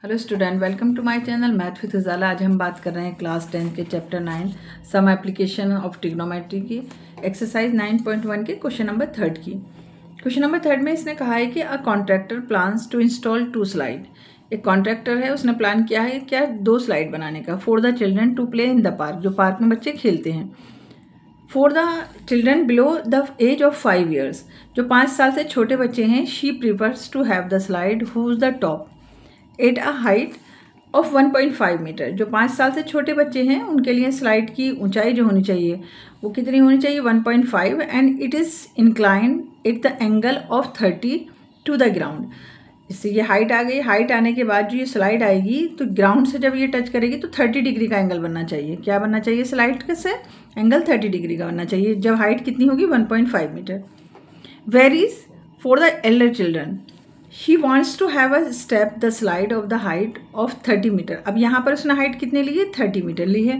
Hello student, welcome to my channel math with Ujala. आज हम बात कर रहे हैं क्लास 10 के chapter 9 some application of trigonometry की एक्सरसाइज 9.1 के क्वेश्चन नंबर 3 की। क्वेश्चन नंबर 3 में इसने कहा है कि a contractor plans to install 2 slide. एक कॉन्ट्रैक्टर है, उसने प्लान किया है क्या 2 स्लाइड बनाने का for the children to play in the park, जो पार्क में बच्चे खेलते हैं। For the children below the age of 5 years, जो 5 साल से छोटे बच्चे हैं, she prefers to have the slide whose the top at a height of 1.5 metre. जो 5 साल से छोटे बच्चे हैं उनके लिए स्लाइड की ऊंचाई जो होनी चाहिए वो कितनी होनी चाहिए 1.5 and it is inclined at the angle of 30 to the ground. इससे ये हाइट आ गई। हाइट आने के बाद जो ये स्लाइड आएगी तो ग्राउंड से जब ये टच करेगी तो 30 डिग्री का एंगल बनना चाहिए। क्या बनना चाहिए स्लाइड से? एंगल 30 डिग्री का बनना चाहिए जब हाइट कितनी होगी 1.5 metre. Varies for the elder children, She wants to have a step the slide of the height of 30 metre. अब यहाँ पर उसने हाइट कितने ली है 30 मीटर ली है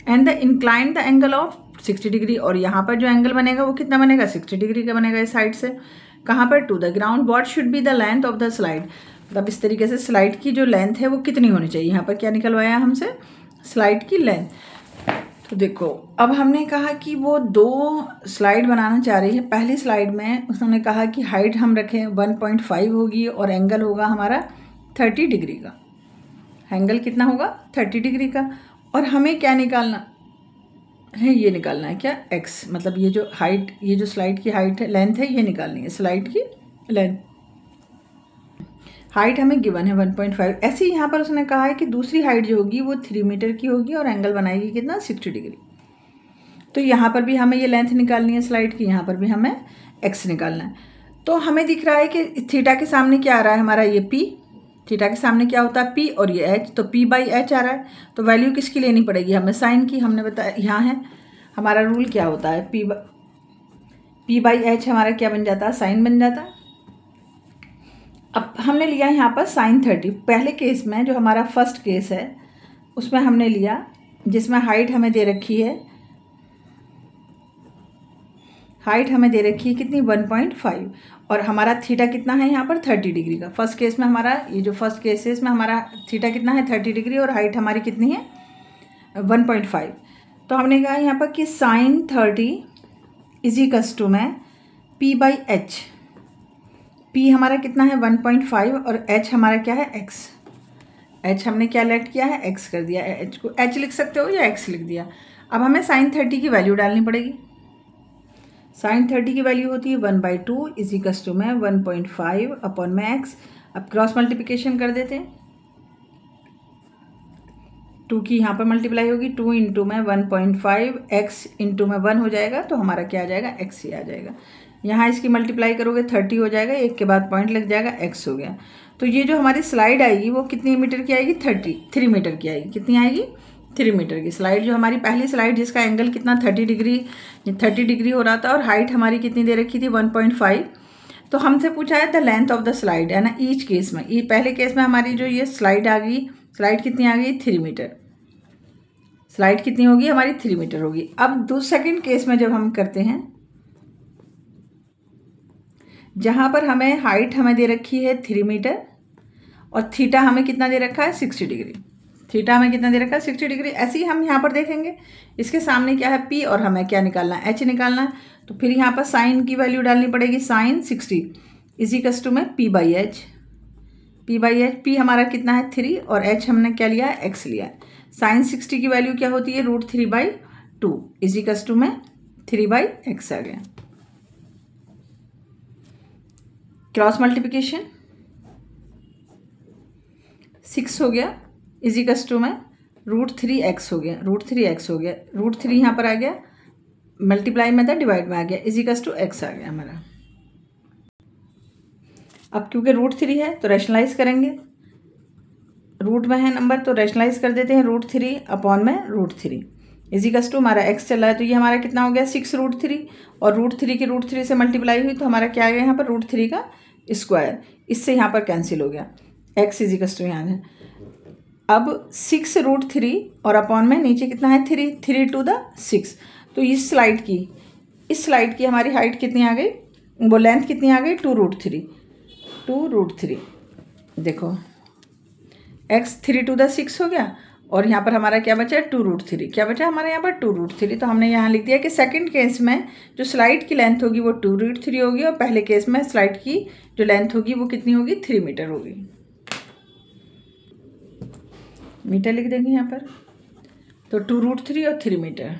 and the incline the angle of 60 degree, और यहाँ पर जो एंगल बनेगा वो कितना बनेगा 60 डिग्री का बनेगा इस साइड से। कहाँ पर? To the ground. What should be the length of the slide, मतलब इस तरीके से स्लाइड की जो लेंथ है वो कितनी होनी चाहिए। यहाँ पर क्या निकलवाया हमसे स्लाइड की लेंथ। तो देखो अब हमने कहा कि वो 2 स्लाइड बनाना चाह रही है। पहली स्लाइड में उसने कहा कि हाइट हम रखें 1.5 होगी और एंगल होगा हमारा 30 डिग्री का। एंगल कितना होगा 30 डिग्री का। और हमें क्या निकालना है? ये निकालना है क्या x, मतलब ये जो हाइट, ये जो स्लाइड की हाइट है, लेंथ है, ये निकालनी है स्लाइड की लेंथ। हाइट हमें गिवन है 1.5। ऐसे ही यहाँ पर उसने कहा है कि दूसरी हाइट जो होगी वो 3 मीटर की होगी और एंगल बनाएगी कितना 60 डिग्री। तो यहाँ पर भी हमें ये लेंथ निकालनी है स्लाइड की, यहाँ पर भी हमें एक्स निकालना है। तो हमें दिख रहा है कि थीटा के सामने क्या आ रहा है हमारा ये पी, थीटा के सामने क्या होता है पी और ये एच, तो पी बाई एच आ रहा है। तो वैल्यू किसकी लेनी पड़ेगी हमें? साइन की। हमने बताया यहाँ है हमारा रूल क्या होता है, पी बाई एच हमारा क्या बन जाता है साइन बन जाता है। अब हमने लिया यहाँ पर साइन 30। पहले केस में जो हमारा फर्स्ट केस है उसमें हमने लिया जिसमें हाइट हमें दे रखी है, हाइट हमें दे रखी है कितनी 1.5 और हमारा थीटा कितना है यहाँ पर 30 डिग्री का। फर्स्ट केस में हमारा ये जो फर्स्ट केस है इसमें हमारा थीटा कितना है 30 डिग्री और हाइट हमारी कितनी है 1.5। तो हमने कहा यहाँ पर कि साइन 30 इज इक्वल्स टू में पी बाई एच। पी हमारा कितना है 1.5 और एच हमारा क्या है x। एच हमने क्या लेट किया है x कर दिया है। एच को एच लिख सकते हो या x लिख दिया। अब हमें साइन 30 की वैल्यू डालनी पड़ेगी। साइन 30 की वैल्यू होती है 1/2 इज इक्वल्स टू में 1.5 अपॉन में x। अब क्रॉस मल्टीप्लिकेशन कर देते हैं, 2 की यहाँ पर मल्टीप्लाई होगी, 2 इंटू में 1.5 x इंटू में 1 हो जाएगा तो हमारा क्या आ जाएगा x ही आ जाएगा। यहाँ इसकी मल्टीप्लाई करोगे 30 हो जाएगा, एक के बाद पॉइंट लग जाएगा x हो गया। तो ये जो हमारी स्लाइड आएगी वो कितनी मीटर की आएगी 3 मीटर की आएगी। कितनी आएगी 3 मीटर की स्लाइड। जो हमारी पहली स्लाइड जिसका एंगल कितना 30 डिग्री हो रहा था और हाइट हमारी कितनी दे रखी थी 1.5। तो हमसे पूछा है the length of the slide, है ना। ईच केस में, पहले केस में हमारी जो ये स्लाइड आ गई, स्लाइड कितनी आ गई 3 मीटर। स्लाइड कितनी होगी हमारी 3 मीटर होगी। अब सेकेंड केस में जब हम करते हैं जहाँ पर हमें हाइट हमें दे रखी है 3 मीटर और थीटा हमें कितना दे रखा है 60 डिग्री। थीटा हमें कितना दे रखा है 60 डिग्री। ऐसे ही हम यहाँ पर देखेंगे इसके सामने क्या है P और हमें क्या निकालना है H निकालना है। तो फिर यहाँ पर साइन की वैल्यू डालनी पड़ेगी। साइन 60 इज इक्वल्स टू में P बाई एच। P हमारा कितना है 3 और H हमने क्या लिया है x लिया है। साइन 60 की वैल्यू क्या होती है √3/2 इज इक्वल्स टू में 3/x आ गया। क्रॉस मल्टीप्लिकेशन 6 हो गया इज इक्वल्स टू में √3x हो गया, √3x हो गया। √3 यहाँ पर आ गया, मल्टीप्लाई में था डिवाइड में आ गया, इज इक्वल्स टू x आ गया हमारा। अब क्योंकि √3 है तो रैशनलाइज करेंगे, रूट में है नंबर तो रैशनलाइज कर देते हैं। √3 अपॉन में √3 इज इक्वल्स टू हमारा x चल रहा है तो ये हमारा कितना हो गया 6√3 और √3 की √3 से मल्टीप्लाई हुई तो हमारा क्या आ गया यहाँ पर √3 का स्क्वायर। इससे यहाँ पर कैंसिल हो गया, x इज इक्वल्स टू यहाँ है। अब 6√3 और अपॉन में नीचे कितना है 3 टू द 6। तो इस स्लाइड की हमारी हाइट कितनी आ गई, वो लेंथ कितनी आ गई 2√3। देखो एक्स 3⁶ हो गया, और यहाँ पर हमारा क्या बचा है 2√3। क्या बचा हमारे यहाँ पर 2√3। तो हमने यहाँ लिख दिया कि सेकंड केस में जो स्लाइड की लेंथ होगी वो 2√3 होगी, और पहले केस में स्लाइड की जो लेंथ होगी वो कितनी होगी 3 मीटर होगी। मीटर लिख देंगे यहाँ पर, तो 2√3 और 3 मीटर।